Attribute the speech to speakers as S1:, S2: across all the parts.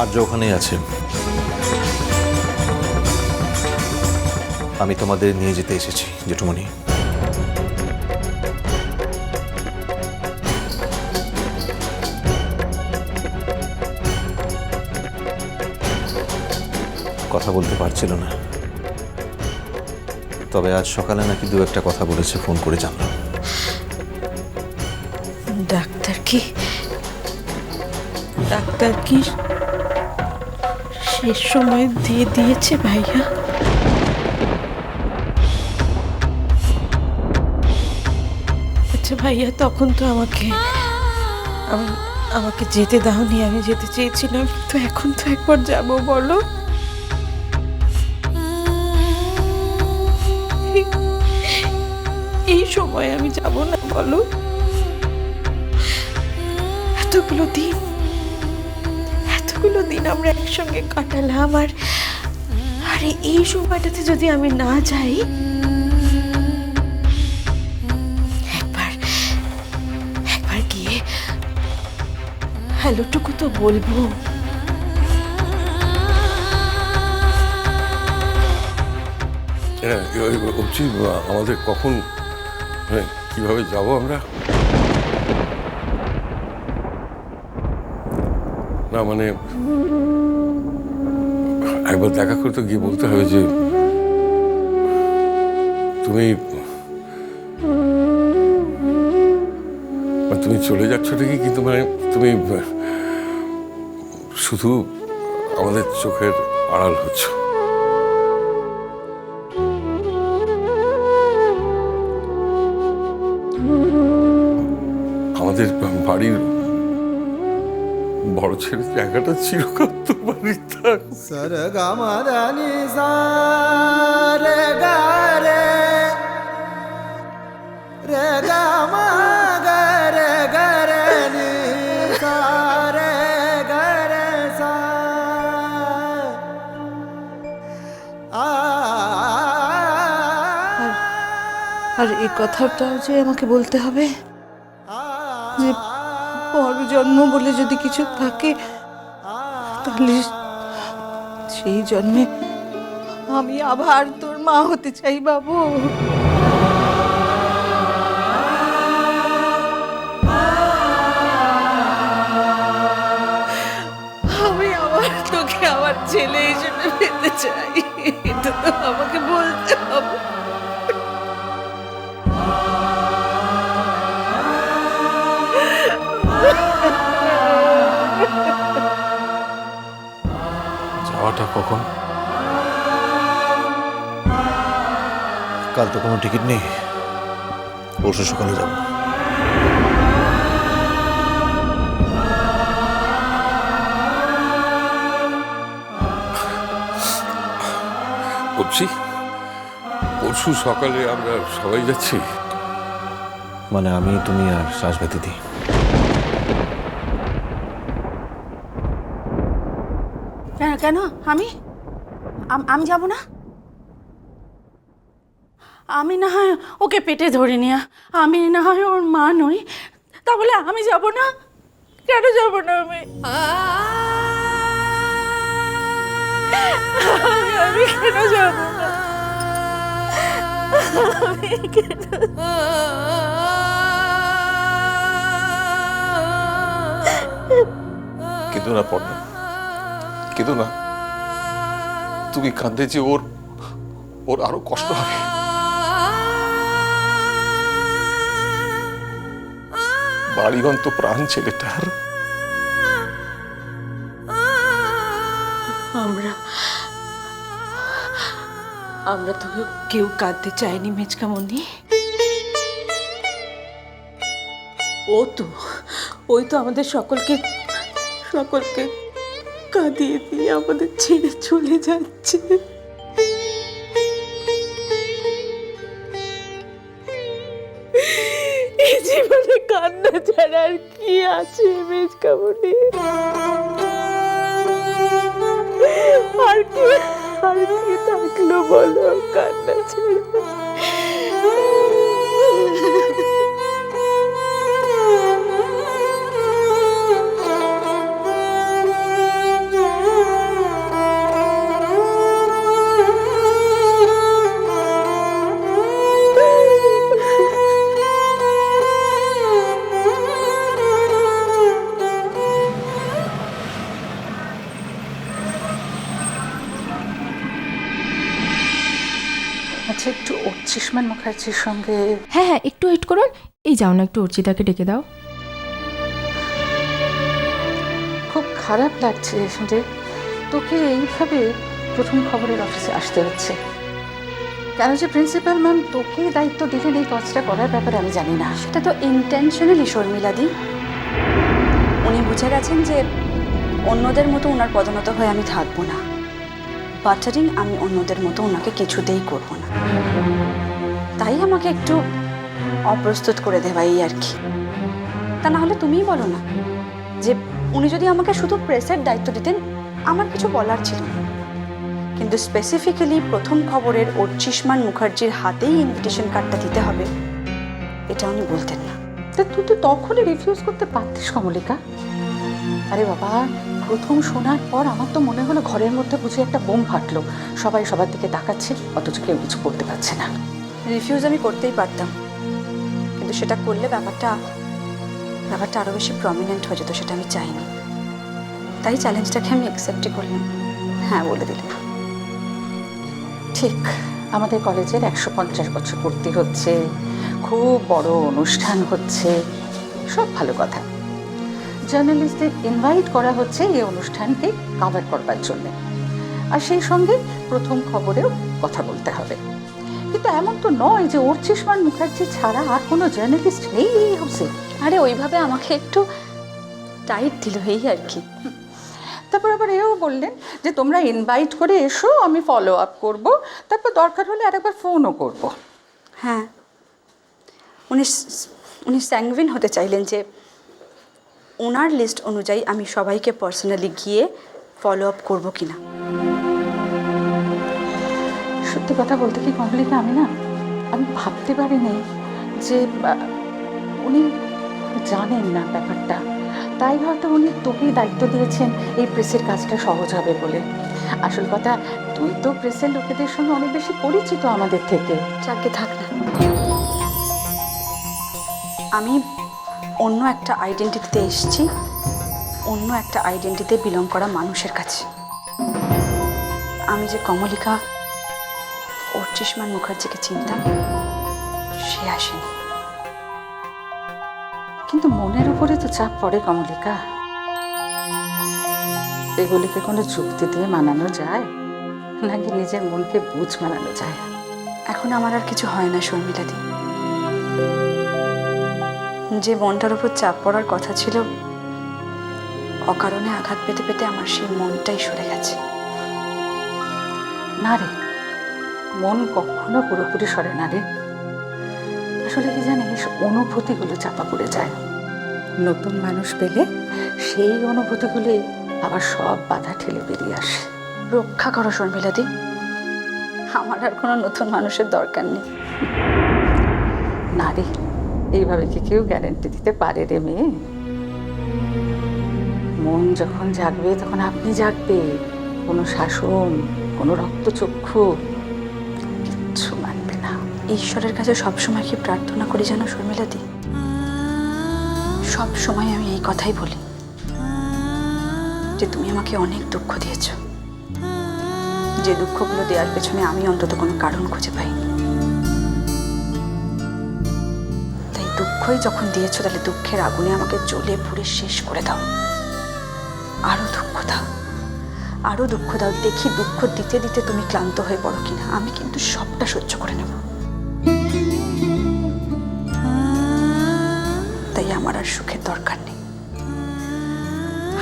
S1: আর্য ওখানেই আছে। আমি তোমাদের নিয়ে যেতে এসেছি জেঠুমণি। কথা বলতে পারছিল না, তবে আজ সকালে নাকি দু একটা কথা বলেছে, ফোন করে জানলাম।
S2: ডাক্তার কি শেষ সময় দিয়ে দিয়েছে ভাইয়া? আচ্ছা ভাইয়া, তখন তো আমাকে যেতে দাওনি, আমি যেতে চেয়েছিলাম, তো এখন তো একবার যাব, বলো। এই সময় আমি যাব না, বলো? এতগুলো দিন আমরা একসঙ্গে কাটালাম, আর এই সময়টাতে যদি আমি না যাই, একবার গিয়ে হ্যালোটুকু তো বলবো।
S3: হ্যাঁ, আমাদের কখন, কিভাবে যাব আমরা? না মানে একবার দেখা করতে গিয়ে বলতে হবে যে তুমি চলে যাচ্ছ ঠিকই, কিন্তু মানে তুমি শুধু আমাদের চোখের আড়াল হচ্ছ। আমাদের বাড়ির বড় ছেলে জায়গাটা চিরকাল তোমারই থাক।
S2: আর এই কথাটাও যে আমাকে বলতে হবে যে পরজন্ম বলে যদি কিছু থাকে, তাহলে সেই জন্মে আমি আবার তোর মা হতে চাই, বাবু। আমি আবার তোকে আমার ছেলে হিসেবে পেতে চাই, এটা তো আমাকে বলতে হবে।
S1: যাওয়াটা কখন? কাল তো কোনো টিকিট নেই, পরশু সকালে যাব।
S3: পরশু সকালে আমরা সবাই যাচ্ছি,
S1: মানে আমি, তুমি আর শাশবা দিদি।
S4: কেন আমি যাব না? আমি না হয় ওকে পেটে ধরে নিয়া, আমি না হয় ওর মা নই, তা বলে আমি যাব না? কেন যাব না আমি? আমি কেন যাব না?
S5: কিন্তু না পড়না, কিন্তু না, তুমি কাঁদলে যে ওর আরো কষ্ট হবে। বাড়িগন তো প্রাণ ছেলেটার।
S2: আমরা তো কেউ কাঁদতে চাইনি মেজকামণি। ওই তো আমাদের সকলকে কাঁদিয়ে দিয়ে আমাদের ছেড়ে চলে যাচ্ছে। এই জীবনে কান্না ছাড়া আর কি আছে মেজকামণি? আর কি থাকলো বলো কান্না ছাড়া?
S6: আচ্ছা, একটু অর্চিষ্মান মুখার্জির সঙ্গে
S7: হ্যাঁ হ্যাঁ, একটু ওয়েট করুন। এই যাও না, একটু অর্চিতাকে ডেকে দাও।
S6: খুব খারাপ লাগছে যে তোকে এইভাবে প্রথম খবরের অফিসে আসতে হচ্ছে। কেন যে প্রিন্সিপাল ম্যাম তোকে দায়িত্ব দিলেন এই কাজটা করার ব্যাপারে আমি জানি না।
S8: সেটা তো ইন্টেনশনালি শর্মিলাদি। উনি বুঝে গেছেন যে অন্যদের মতো ওনার পদোন্নত হয়ে আমি থাকবো না। বাটারিং আমি অন্যদের মতো ওনাকে কিছুতেই করব না, তাই আমাকে একটু অপ্রস্তুত করে দেওয়া এই আর কি। তা না হলে তুমিই বলো না যে উনি যদি আমাকে শুধু প্রেসের দায়িত্ব দিতেন আমার কিছু বলার ছিল না, কিন্তু স্পেসিফিক্যালি প্রথম খবরের অর্চিষ্মান মুখার্জির হাতেই ইনভিটেশন কার্ডটা দিতে হবে এটা উনি বলতেন না।
S6: তা তুই তো তখনই রিফিউজ করতে পারতিস কমলিকা। আরে বাবা, প্রথম শোনার পর আমার তো মনে হলো ঘরের মধ্যে বুঝে একটা বোম ফাটলো, সবাই সবার দিকে তাকাচ্ছে অথচ কেউ কিছু করতে পারছে না।
S8: রিফিউজ আমি করতেই পারতাম, কিন্তু সেটা করলে ব্যাপারটা আরো বেশি প্রমিনেন্ট হয়ে যেত, সেটা আমি চাইনি। তাই চ্যালেঞ্জটাকে আমি অ্যাকসেপ্টই করলাম, হ্যাঁ বলে দিলাম।
S6: ঠিক, আমাদের কলেজের 150 বছর পূর্তি হচ্ছে, খুব বড় অনুষ্ঠান হচ্ছে, সব ভালো কথা। জার্নালিস্টদের ইনভাইট করা হচ্ছে এই অনুষ্ঠানকে কভার করবার জন্য, আর সেই সঙ্গে প্রথম খবরেও কথা বলতে হবে। কিন্তু এমন তো নয় যে অর্চিষ্মান মুখার্জি ছাড়া আর কোনো জার্নালিস্ট নেই এই হাউসে।
S8: আরে ওইভাবে আমাকে একটু টাইট দিল এই আর কি।
S6: তারপর আবার এও বললেন যে তোমরা ইনভাইট করে এসো, আমি ফলো আপ করবো, তারপর দরকার হলে আরেকবার ফোনও করবো।
S8: হ্যাঁ, উনি স্যাংভিন হতে চাইলেন যে ওনার লিস্ট অনুযায়ী আমি সবাইকে পার্সোনালি গিয়ে ফলো আপ করবো কিনা।
S6: সত্যি কথা বলতে কি কমলিকা, আমি ভাবতে পারিনি যে উনি জানেন না ব্যাপারটা, তাই হয়তো উনি তোকেই দায়িত্ব দিয়েছেন এই প্রেসের কাজটা সহজ হবে বলে। আসল কথা, তুই তো প্রেসের লোকেদের সঙ্গে অনেক বেশি পরিচিত আমাদের থেকে।
S8: যাকে থাক না, আমি অন্য একটা আইডেন্টিটিতে এসেছি, অন্য একটা আইডেন্টিটিতে বিলং করা মানুষের কাছে। আমি যে কমলিকা অর্চিষ্মান মুখার্জিকে চিনতাম সে আসেনি।
S6: কিন্তু মনের উপরে তো চাপ পড়ে কমলিকা, এগুলিকে কোনো যুক্তি দিয়ে মানানো যায় নাকি নিজের মনকে বুঝ মানানো যায়?
S8: এখন আমার আর কিছু হয় না শর্মিলাদি। যে মনটার উপর চাপ পড়ার কথা ছিল, অকারণে আঘাত পেতে পেতে আমার সেই মনটাই সরে গেছে।
S6: না রে, মন কখনো পুরোপুরি সরে না রে। আসলে কি জানিস, অনুভূতিগুলো চাপা পড়ে যায়। নতুন মানুষ পেলে সেই অনুভূতিগুলি আবার সব বাধা ঠেলে বেরিয়ে আসে।
S8: রক্ষা করো শর্মিলাদি, আমার আর কোনো নতুন মানুষের দরকার নেই।
S6: না রে, এইভাবে কি কেউ গ্যারান্টি দিতে পারে রে মেয়ে? মন যখন জাগবে তখন আপনি জাগবে, কোনো শাসন, কোনো রক্তচক্ষু কিচ্ছু মানবে না।
S8: ঈশ্বরের কাছে সবসময় কি প্রার্থনা করি জানো শর্মিলাদি? সব সময় আমি এই কথাই বলি যে তুমি আমাকে অনেক দুঃখ দিয়েছ, যে দুঃখগুলো দেওয়ার পেছনে আমি অন্তত কোনো কারণ খুঁজে পাইনি। তাই দুঃখই যখন দিয়েছ, তাহলে দুঃখের আগুনে আমাকে জ্বলে পুড়ে শেষ করে দাও। আরো দুঃখ দাও, আরো দুঃখ দাও, দেখি দুঃখ দিতে দিতে তুমি ক্লান্ত হয়ে পড়ো কিনা। আমি কিন্তু সবটা সহ্য করে নেব। তাই আমার আর সুখের দরকার নেই,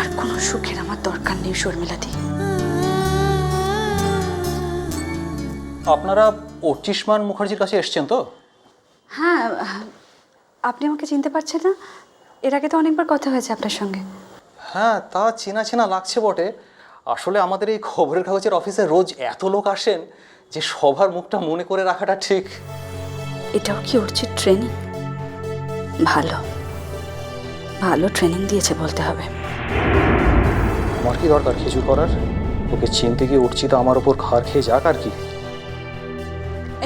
S8: আর কোনো সুখের আমার দরকার নেই শর্মিলাদি।
S9: আপনারা অর্চিষ্মান মুখার্জির কাছে এসছেন তো?
S8: হ্যাঁ, আপনি আমাকে চিনতে পারছেন না? এর আগে তো অনেকবার কথা হয়েছে আপনার সঙ্গে।
S9: হ্যাঁ, তা চেনা চেনা লাগছে বটে। আসলে আমাদের এই খবরের কাগজের অফিসে রোজ এত লোক আসেন যে সবার মুখটা মনে করে রাখাটা ঠিক।
S8: এটাও কি অর্চির ট্রেনিং? ভালো ভালো ট্রেনিং দিয়েছে বলতে হবে।
S9: আমার কি দরকার খেজুর করার? ওকে চিনতে গিয়ে অর্চিতা আমার ওপর খার খেয়ে যাক আর কি।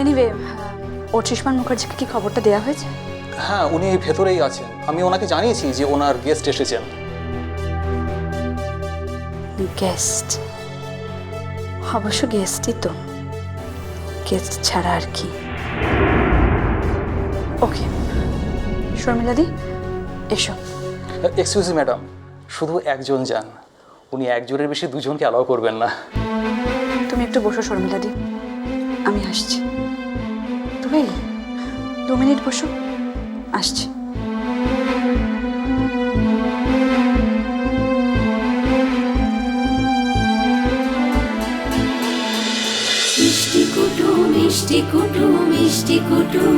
S8: এনিওয়ে, অর্চিষ্মান মুখার্জিকে কি খবরটা দেওয়া হয়েছে?
S9: হ্যাঁ, উনি এই ভেতরেই আছেন। আমি ওনাকে জানিয়েছি যে ওনার গেস্ট এসেছেন।
S8: গেস্ট? অবশ্য গেস্টই তো, গেস্ট ছাড়া আর কি। ওকে শর্মিলাদি এসো।
S9: এক্সকিউজ মি ম্যাডাম, শুধু একজন যান, উনি একজনের বেশি দুজনকে অ্যালাউ করবেন না।
S8: তুমি একটু বসো শর্মিলাদি, আমি আসছি। তুমি 2 মিনিট বসো, আসছি।
S10: মিষ্টি কুটুম মিষ্টি কুটুম মিষ্টি কুটুম